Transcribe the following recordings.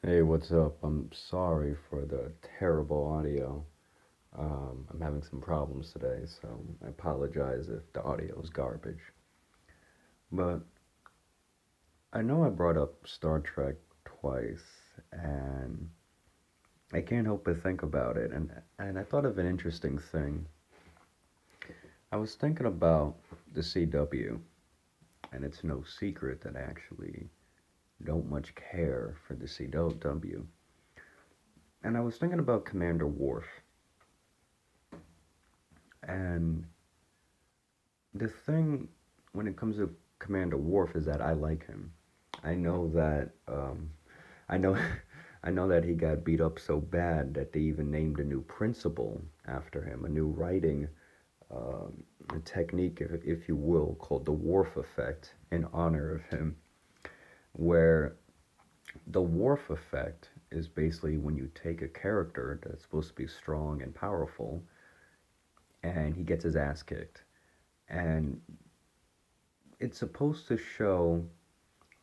Hey, what's up? I'm sorry for the terrible audio. I'm having some problems today, so I apologize if the audio is garbage. But I know I brought up Star Trek twice, and I can't help but think about it. And I thought of an interesting thing. I was thinking about the CW, and it's no secret that I actually don't much care for the CW. And I was thinking about Commander Worf, and the thing when it comes to Commander Worf is that I like him. I know that I know I know that he got beat up so bad that they even named a new principle after him, a new writing technique, if you will, called the Worf effect in honor of him. Where the Worf effect is basically when you take a character that's supposed to be strong and powerful, and he gets his ass kicked, and it's supposed to show,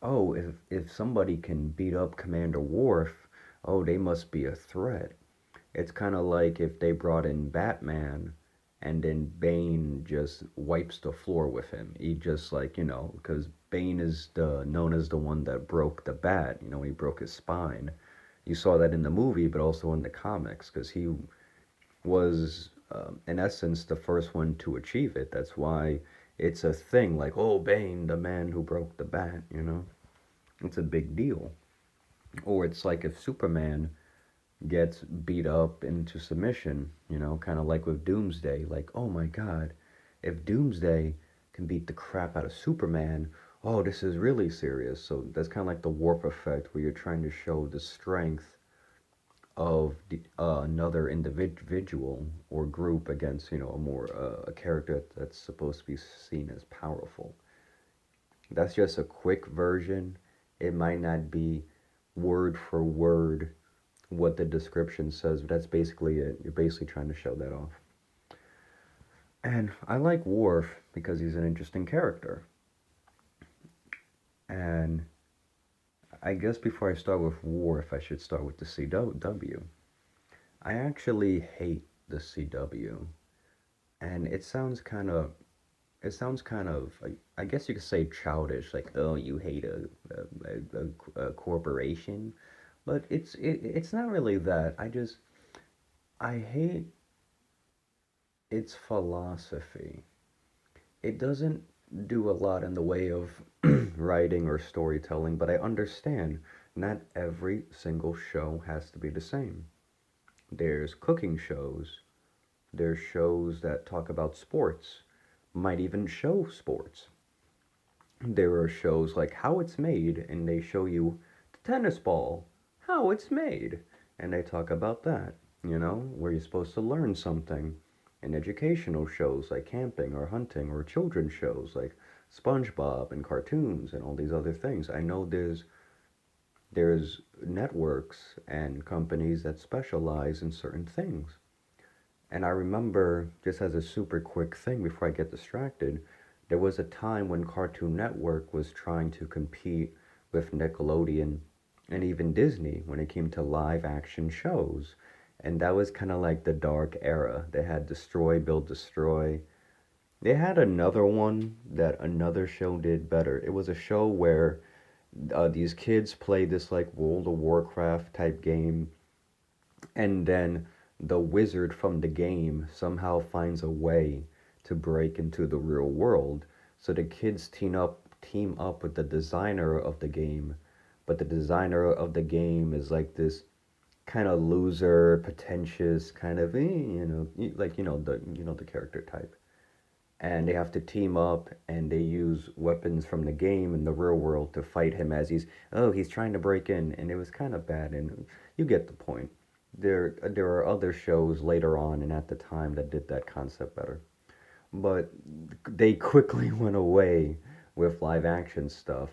oh, if somebody can beat up Commander Worf, oh, they must be a threat. It's kind of like if they brought in Batman and then Bane just wipes the floor with him. He just like, because Bane is the known as the one that broke the bat, he broke his spine. You saw that in the movie, but also in the comics, because he was, in essence, the first one to achieve it. That's why it's a thing like, oh, Bane, the man who broke the bat. It's a big deal. Or it's like if Superman gets beat up into submission, kind of like with Doomsday. Like, oh my god, if Doomsday can beat the crap out of Superman, oh, this is really serious. So that's kind of like the warp effect where you're trying to show the strength of another individual or group against, a character that's supposed to be seen as powerful. That's just a quick version. It might not be word for word what the description says, but that's basically it. You're basically trying to show that off. And I like Worf because he's an interesting character. And I guess before I start with Worf, I should start with the CW. I actually hate the CW. And it sounds kind of, I guess you could say childish, like, oh, you hate a corporation. But it's not really that. I hate its philosophy. It doesn't do a lot in the way of writing or storytelling, but I understand not every single show has to be the same. There's cooking shows, there's shows that talk about sports, might even show sports. There are shows like How It's Made, and they show you the tennis ball, how it's made, and they talk about that, where you're supposed to learn something. And educational shows like camping or hunting, or children's shows like SpongeBob and cartoons and all these other things. I know there's networks and companies that specialize in certain things. And I remember, just as a super quick thing before I get distracted, there was a time when Cartoon Network was trying to compete with Nickelodeon and even Disney when it came to live action shows. And that was kind of like the dark era. They had Destroy, Build, Destroy. They had another one that another show did better. It was a show where these kids played this like World of Warcraft type game, and then the wizard from the game somehow finds a way to break into the real world. So the kids team up with the designer of the game, but the designer of the game is like this kind of loser, pretentious kind of, like the character type. And they have to team up, and they use weapons from the game in the real world to fight him as he's trying to break in, and it was kind of bad, and you get the point. There are other shows later on and at the time that did that concept better, but they quickly went away with live action stuff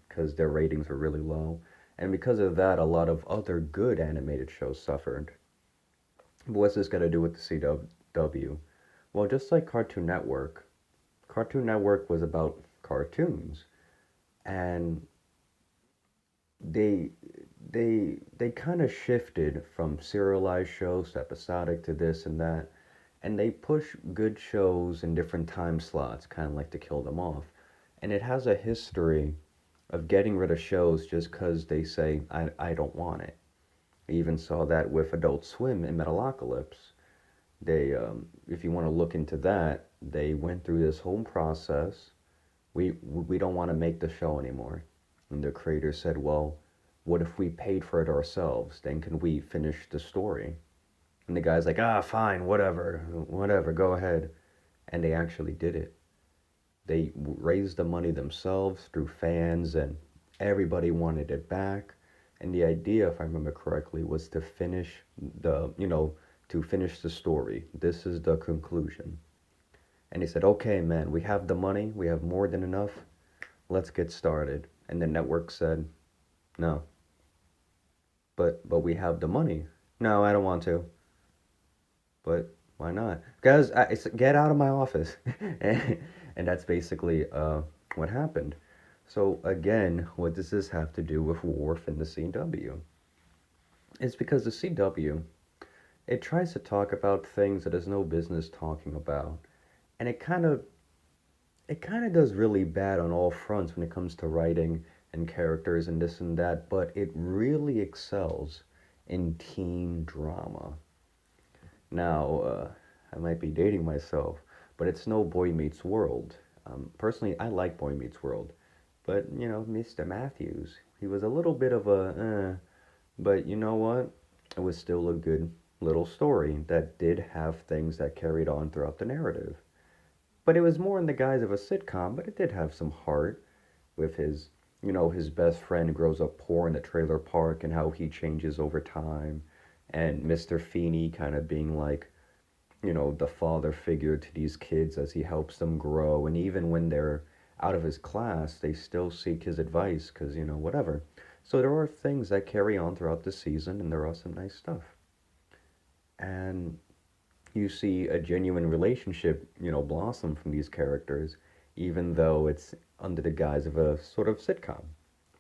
because their ratings were really low, and because of that, a lot of other good animated shows suffered. But what's this got to do with the CW? Well, just like Cartoon Network was about cartoons, and they they kind of shifted from serialized shows to episodic to this and that, and they push good shows in different time slots, kind of like to kill them off. And it has a history of getting rid of shows just because they say, I don't want it. I even saw that with Adult Swim and Metalocalypse. They, if you want to look into that, they went through this whole process. We don't want to make the show anymore. And the creator said, well, what if we paid for it ourselves? Then can we finish the story? And the guy's like, ah, fine, whatever, go ahead. And they actually did it. They raised the money themselves through fans, and everybody wanted it back. And the idea, if I remember correctly, was to finish to finish the story. This is the conclusion. And he said, okay, man, we have the money, we have more than enough, let's get started. And the network said, no, but we have the money. No, I don't want to. But why not? Guys, get out of my office. And that's basically what happened. So again, what does this have to do with Worf and the CW? It's because the CW, it tries to talk about things it has no business talking about. And it kind of does really bad on all fronts when it comes to writing and characters and this and that, but it really excels in teen drama. Now, I might be dating myself, but it's no Boy Meets World. Personally, I like Boy Meets World, but Mr. Matthews, he was a little bit of but you know what? It was still a good little story that did have things that carried on throughout the narrative. But it was more in the guise of a sitcom, but it did have some heart with his best friend grows up poor in the trailer park and how he changes over time. And Mr. Feeney kind of being like, the father figure to these kids as he helps them grow. And even when they're out of his class, they still seek his advice because, whatever. So there are things that carry on throughout the season, and there are some nice stuff. And you see a genuine relationship, blossom from these characters, even though it's under the guise of a sort of sitcom.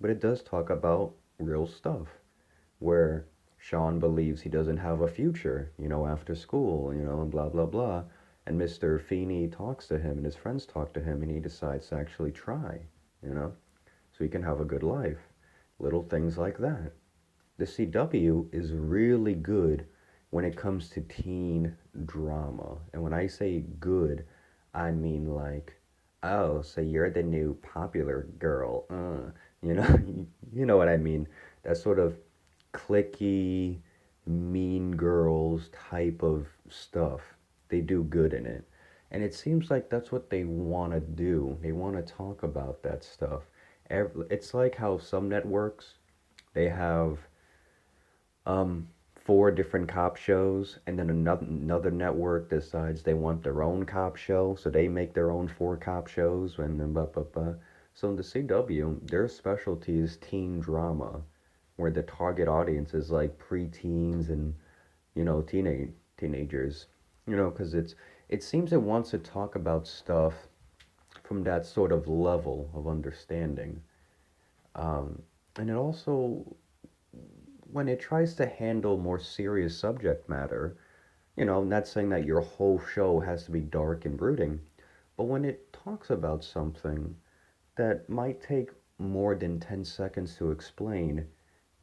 But it does talk about real stuff, where Sean believes he doesn't have a future, after school, and blah, blah, blah. And Mr. Feeney talks to him, and his friends talk to him, and he decides to actually try, so he can have a good life. Little things like that. The CW is really good when it comes to teen drama. And when I say good, I mean like, oh, so you're the new popular girl. You know, you know what I mean. That sort of clicky, mean girls type of stuff. They do good in it. And it seems like that's what they want to do. They want to talk about that stuff. It's like how some networks, they have um, four different cop shows, and then another network decides they want their own cop show, so they make their own four cop shows, and then blah, blah, blah. So in the CW, their specialty is teen drama, where the target audience is like preteens and, teenagers. Because it seems it wants to talk about stuff from that sort of level of understanding. Um, and it also, when it tries to handle more serious subject matter, not saying that your whole show has to be dark and brooding, but when it talks about something that might take more than 10 seconds to explain,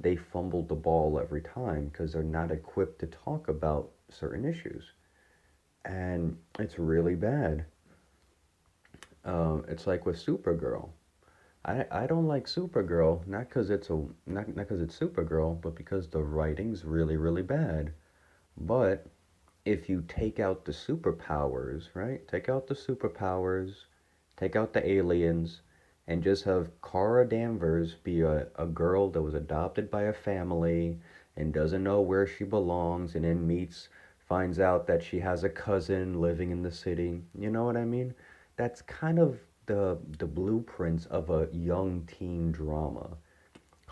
they fumble the ball every time because they're not equipped to talk about certain issues. And it's really bad. It's like with Supergirl. I don't like Supergirl, not because it's Supergirl, but because the writing's really, really bad. But if you take out the superpowers, right? Take out the superpowers, take out the aliens, and just have Kara Danvers be a girl that was adopted by a family and doesn't know where she belongs, and then finds out that she has a cousin living in the city. You know what I mean? That's kind of the blueprints of a young teen drama.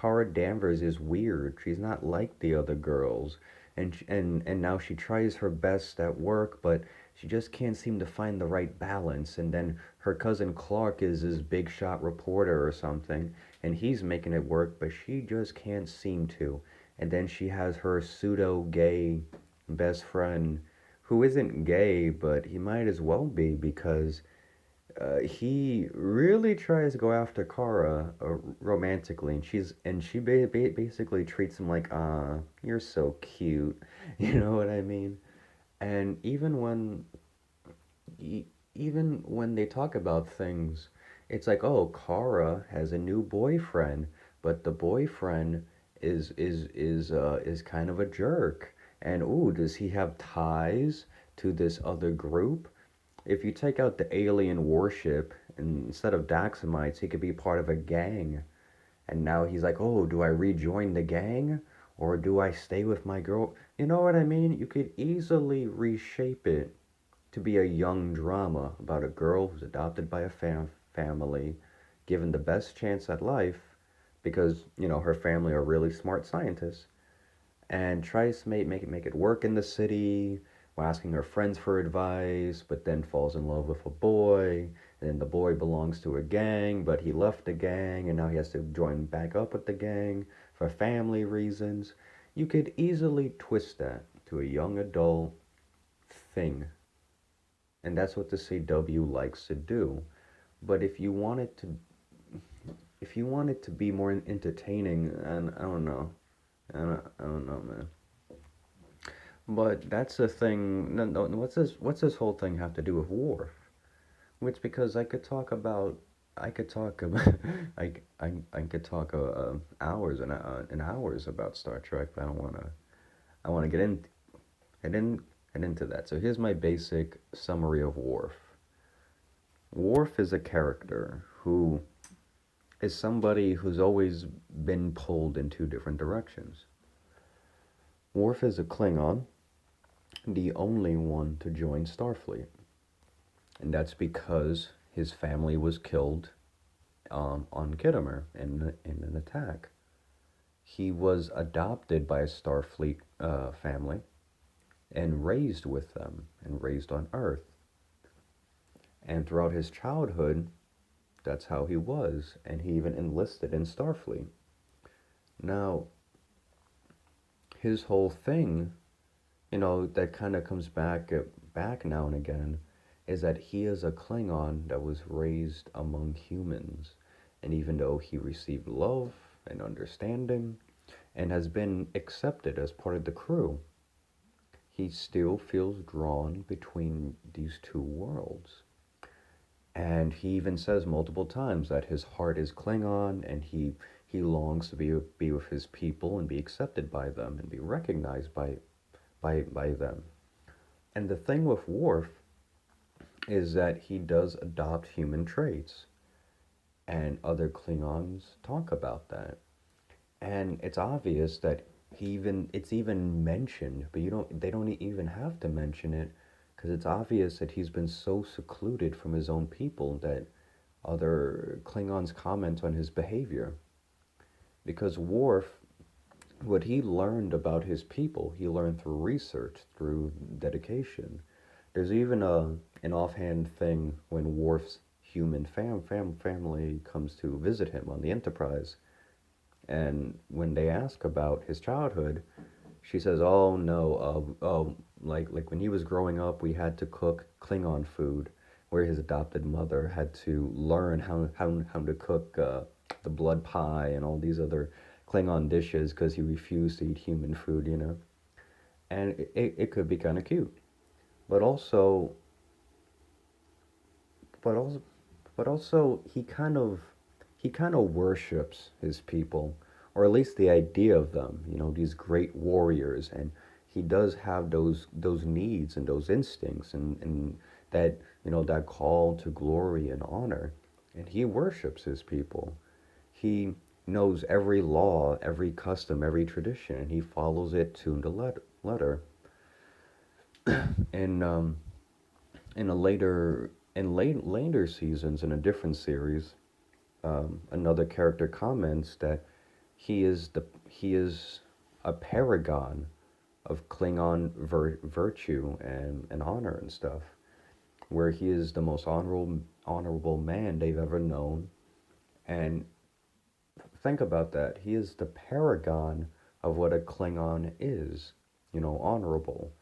Kara Danvers is weird. She's not like the other girls. And now she tries her best at work, but she just can't seem to find the right balance. And then her cousin Clark is this big shot reporter or something, and he's making it work, but she just can't seem to. And then she has her pseudo gay best friend who isn't gay, but he might as well be because he really tries to go after Kara romantically, and she basically treats him like, ah, you're so cute, you know what I mean? And e- even when they talk about things, it's like, oh, Kara has a new boyfriend, but the boyfriend is kind of a jerk. And ooh, does he have ties to this other group? If you take out the alien warship, and instead of Daxamites, he could be part of a gang. And now he's like, oh, do I rejoin the gang? Or do I stay with my girl? You know what I mean? You could easily reshape it to be a young drama about a girl who's adopted by a family, given the best chance at life because, her family are really smart scientists, and tries to make it work in the city while asking her friends for advice, but then falls in love with a boy. And then the boy belongs to a gang, but he left the gang and now he has to join back up with the gang for family reasons. You could easily twist that to a young adult thing, and that's what the CW likes to do. But if you want it to be more entertaining, and I don't know, I don't know, man. But that's the thing. No, no, what's this whole thing have to do with war? Which because I could talk about, I could talk hours and hours about Star Trek, but I want to get into that. So here's my basic summary of Worf. Worf is a character who is somebody who's always been pulled in two different directions. Worf is a Klingon, the only one to join Starfleet, and that's because his family was killed on Kittimer in an attack. He was adopted by a Starfleet family and raised with them and raised on Earth. And throughout his childhood, that's how he was, and he even enlisted in Starfleet. Now, his whole thing, that kind of comes back now and again, is that he is a Klingon that was raised among humans, and even though he received love and understanding and has been accepted as part of the crew, he still feels drawn between these two worlds. And he even says multiple times that his heart is Klingon, and he longs to be with his people and be accepted by them and be recognized by them. And the thing with Worf is that he does adopt human traits, and other Klingons talk about that. And it's obvious that it's even mentioned, but they don't even have to mention it because it's obvious that he's been so secluded from his own people that other Klingons comment on his behavior. Because Worf, what he learned about his people, he learned through research, through dedication. There's even an offhand thing when Worf's human family comes to visit him on the Enterprise, and when they ask about his childhood, she says, "Oh no, like when he was growing up, we had to cook Klingon food, where his adopted mother had to learn how to cook the blood pie and all these other Klingon dishes because he refused to eat human food. And it could be kind of cute, but also, but also, but also he kind of worships his people, or at least the idea of them. These great warriors, and he does have those needs and those instincts, and that call to glory and honor, and he worships his people. He knows every law, every custom, every tradition, and he follows it to the letter. And in a later in later seasons in a different series, another character comments that he is a paragon of Klingon virtue and honor and stuff, where he is the most honorable man they've ever known, and think about that. He is the paragon of what a Klingon is. Honorable,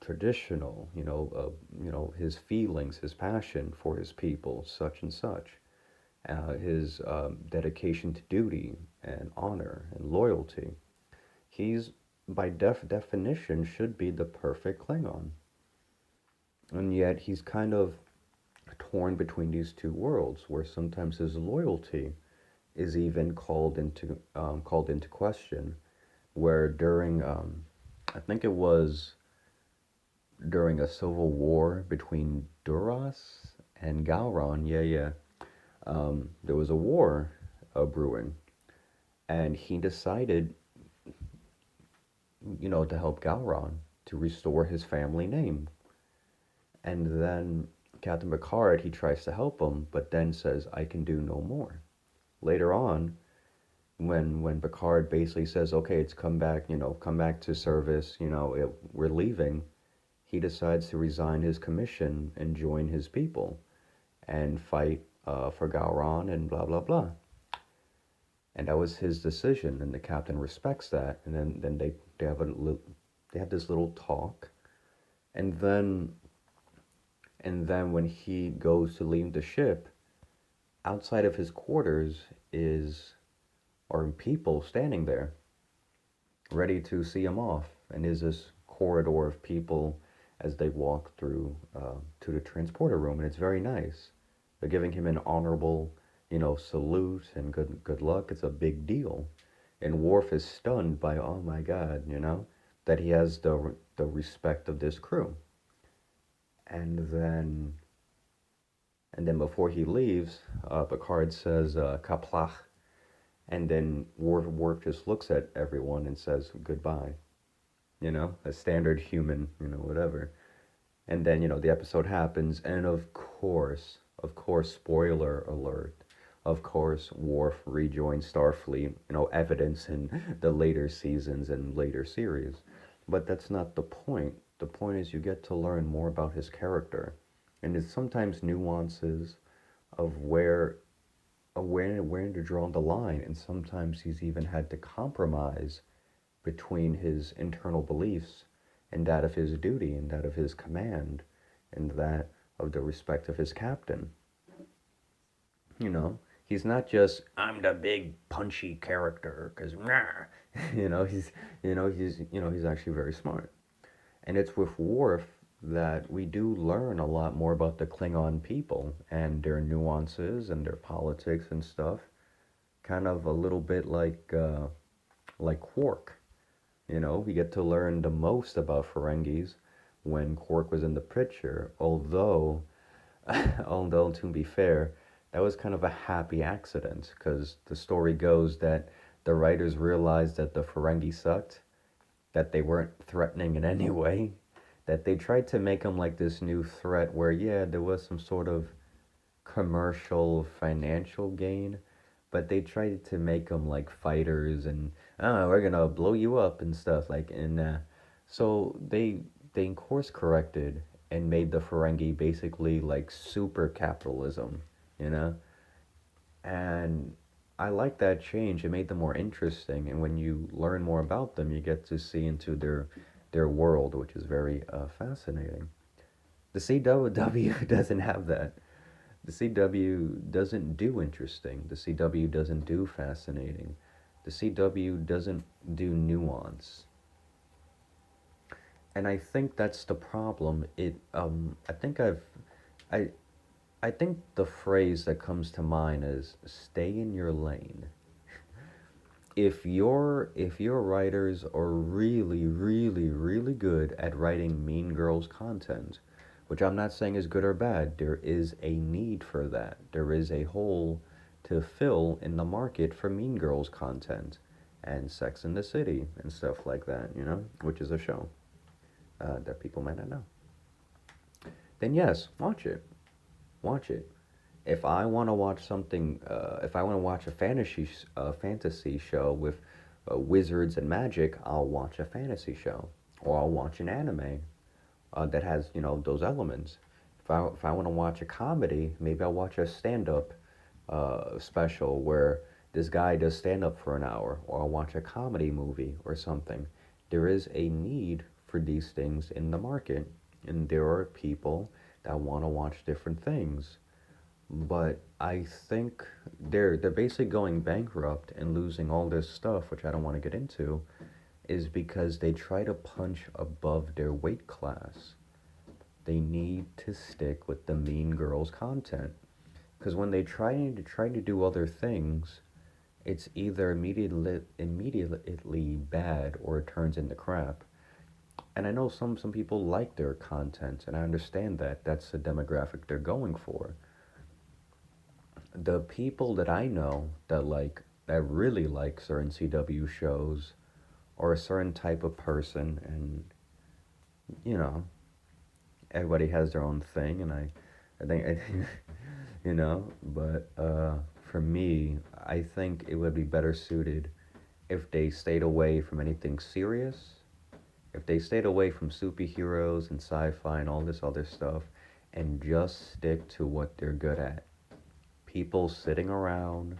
traditional. His feelings, his passion for his people, such and such. His dedication to duty and honor and loyalty. He's, by definition, should be the perfect Klingon. And yet he's kind of torn between these two worlds, where sometimes his loyalty is even called into question. Where during, I think it was during a civil war between Duras and Gowron. Yeah, yeah. There was a war brewing, and he decided, to help Gowron to restore his family name. And then Captain Picard, he tries to help him, but then says, "I can do no more." Later on, when Picard basically says, "Okay, it's come back to service, we're leaving," he decides to resign his commission and join his people and fight for Gowron and blah blah blah. And that was his decision, and the captain respects that. And then they have they have this little talk, and then when he goes to leave the ship, outside of his quarters are people standing there, ready to see him off. And is this corridor of people as they walk through to the transporter room, and it's very nice. They're giving him an honorable, salute and good luck. It's a big deal, and Worf is stunned by, oh my God, that he has the respect of this crew. And then before he leaves, Picard says "Kaplach," and then Worf just looks at everyone and says goodbye. A standard human, whatever. And then, the episode happens, and of course, spoiler alert, of course, Worf rejoins Starfleet, evidence in the later seasons and later series. But that's not the point. The point is you get to learn more about his character. And it's sometimes nuances of where to draw the line, and sometimes he's even had to compromise between his internal beliefs and that of his duty and that of his command and that of the respect of his captain. He's not just, "I'm the big punchy character," because he's actually very smart. And it's with Worf that we do learn a lot more about the Klingon people and their nuances and their politics and stuff. Kind of a little bit like Quark. We get to learn the most about Ferengis when Quark was in the picture. Although to be fair, that was kind of a happy accident, because the story goes that the writers realized that the Ferengi sucked, that they weren't threatening in any way, that they tried to make them like this new threat where, yeah, there was some sort of commercial financial gain, but they tried to make them like fighters and, oh, we're gonna blow you up and stuff like. And so they course corrected and made the Ferengi basically like super capitalism, you know. And I like that change. It made them more interesting, and when you learn more about them, you get to see into their world, which is very fascinating. The CW doesn't have that. The CW doesn't do interesting. The CW doesn't do fascinating. The CW doesn't do nuance. And I think that's the problem. I think I, I think the phrase that comes to mind is "stay in your lane." If your writers are really, really, really good at writing Mean Girls content, which I'm not saying is good or bad, there is a need for that. There is a hole to fill in the market for Mean Girls content and Sex in the City and stuff like that, which is a show that people might not know. Then yes, watch it. Watch it. If I want to watch something, if I want to watch a fantasy show with wizards and magic, I'll watch a fantasy show, or I'll watch an anime that has those elements. If I want to watch a comedy, maybe I'll watch a stand-up special where this guy does stand up for an hour, or I'll watch a comedy movie or something. There is a need for these things in the market, and there are people that want to watch different things. But I think they're basically going bankrupt and losing all this stuff, which I don't want to get into, is because they try to punch above their weight class. They need to stick with the Mean Girls content. Because when they try to do other things, it's either immediately bad or it turns into crap. And I know some people like their content, and I understand that that's the demographic they're going for. The people that I know that really like certain CW shows or a certain type of person, and you know, everybody has their own thing, and I think, but for me, I think it would be better suited if they stayed away from anything serious, if they stayed away from superheroes and sci-fi and all this other stuff, and just stick to what they're good at. People sitting around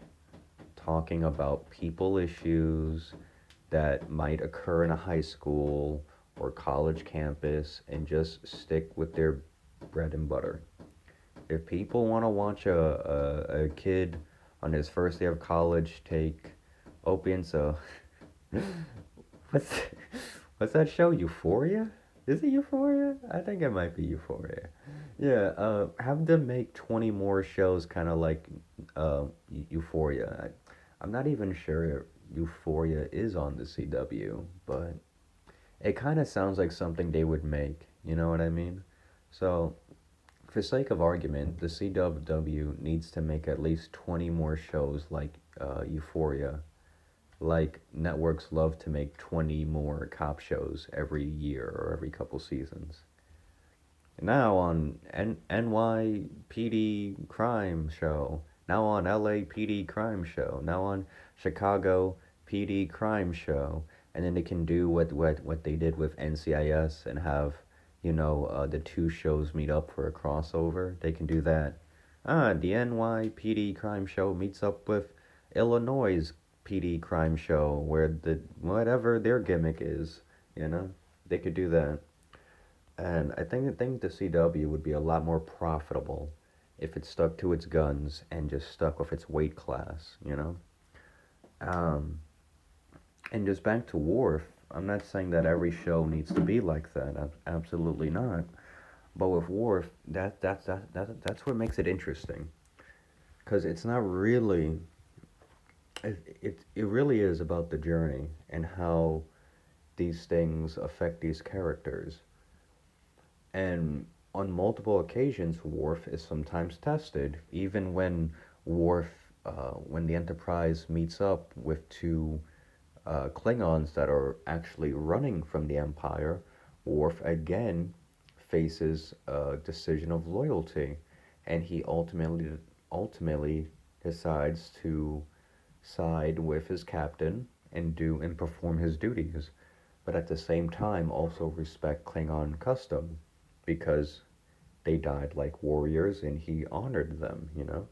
talking about people issues that might occur in a high school or college campus, and just stick with their bread and butter. If people want to watch a kid on his first day of college take opiates, so what's what's that show? Euphoria? Is it Euphoria? I think it might be Euphoria. Yeah, have them make 20 more shows kind of like Euphoria. I'm not even sure Euphoria is on the CW, but it kind of sounds like something they would make. You know what I mean? So, for sake of argument, the CW needs to make at least 20 more shows like Euphoria. Like networks love to make 20 more cop shows every year or every couple seasons. Now on NYPD Crime Show. Now on LAPD Crime Show. Now on Chicago PD Crime Show. And then they can do what they did with NCIS and have, the two shows meet up for a crossover. They can do that. The NYPD Crime Show meets up with Illinois PD Crime Show, where whatever their gimmick is, you know, they could do that. And I think the CW would be a lot more profitable if it stuck to its guns and just stuck with its weight class, you know? Um, and just back to Worf, I'm not saying that every show needs to be like that. Absolutely not. But with Worf, that's what makes it interesting. Because it's not really, it really is about the journey and how these things affect these characters. And on multiple occasions, Worf is sometimes tested, even Worf, when the Enterprise meets up with two Klingons that are actually running from the Empire. Worf again faces a decision of loyalty, and he ultimately decides to side with his captain and do and perform his duties, but at the same time also respect Klingon custom because they died like warriors and he honored them, you know?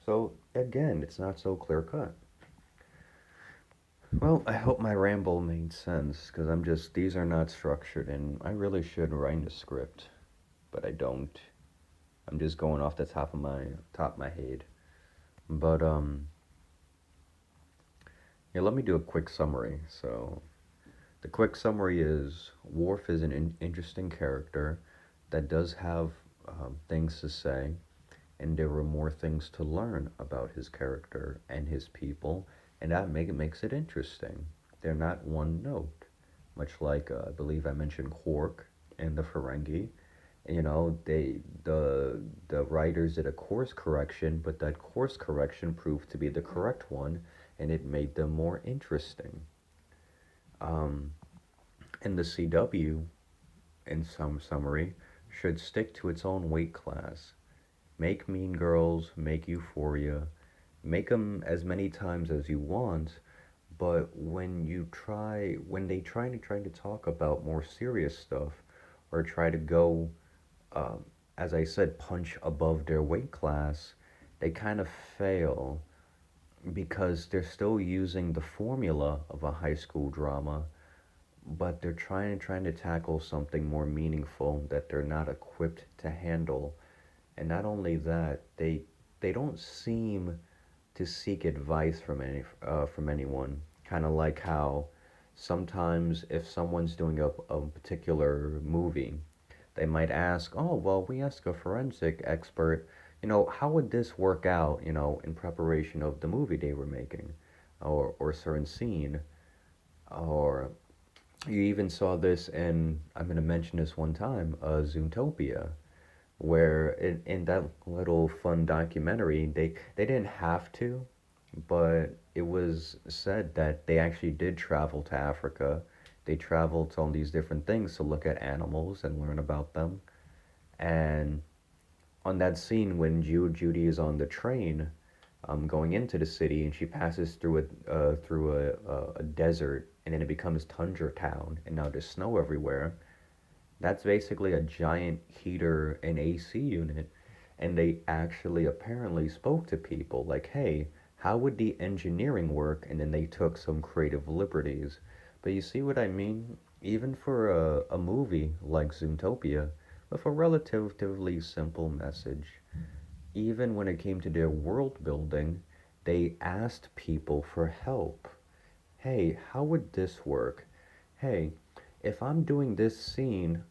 So again, it's not so clear cut. Well, I hope my ramble made sense because these are not structured and I really should write a script, but I don't. I'm just going off the top of my head. But yeah, let me do a quick summary. So, the quick summary is Worf is an interesting character that does have things to say, and there were more things to learn about his character and his people, and that makes it interesting. They're not one note, much like I believe I mentioned Quark and the Ferengi. You know, the writers did a course correction, but that course correction proved to be the correct one, and it made them more interesting. Um, and the CW, in some summary, should stick to its own weight class. Make Mean Girls, make Euphoria, make them as many times as you want, but when they try to talk about more serious stuff, or try to go, as I said, punch above their weight class, they kind of fail because they're still using the formula of a high school drama, but they're trying to tackle something more meaningful that they're not equipped to handle. And not only that, they don't seem to seek advice from anyone. Kind of like how sometimes if someone's doing a particular movie, they might ask, "Oh, well, we ask a forensic expert, how would this work out, in preparation of the movie they were making, or a certain scene, or." You even saw this in, I'm going to mention this one time, Zoomtopia, where in that little fun documentary, they didn't have to, but it was said that they actually did travel to Africa. They traveled to all these different things to look at animals and learn about them. And on that scene when Judy is on the train, going into the city, and she passes through a desert, and then it becomes Tundra Town, and now there's snow everywhere. That's basically a giant heater and AC unit. And they actually apparently spoke to people like, hey, how would the engineering work? And then they took some creative liberties. But you see what I mean? Even for a movie like Zoomtopia, with a relatively simple message, even when it came to their world building, they asked people for help. Hey, how would this work? Hey, if I'm doing this scene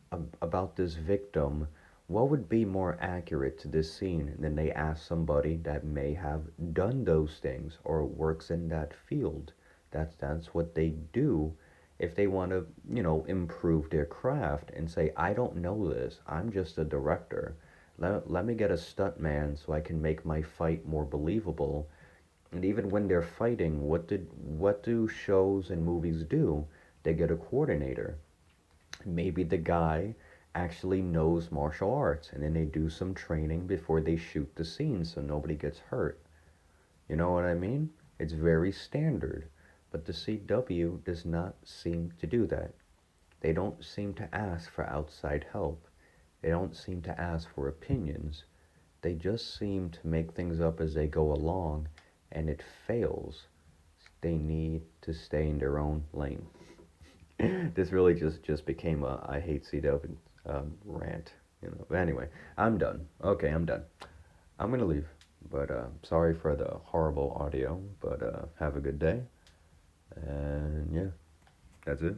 about this victim, what would be more accurate to this scene? And then they ask somebody that may have done those things or works in that field. That's what they do if they want to, improve their craft and say, I don't know this. I'm just a director. Let me get a stuntman so I can make my fight more believable. And even when they're fighting, what do shows and movies do? They get a coordinator. Maybe the guy actually knows martial arts, and then they do some training before they shoot the scene so nobody gets hurt. You know what I mean? It's very standard. But the CW does not seem to do that. They don't seem to ask for outside help. They don't seem to ask for opinions. They just seem to make things up as they go along, and it fails. They need to stay in their own lane. This really just became a I hate CW rant. But anyway, I'm done. Okay, I'm done. I'm gonna leave. But sorry for the horrible audio. But have a good day. And yeah, that's it.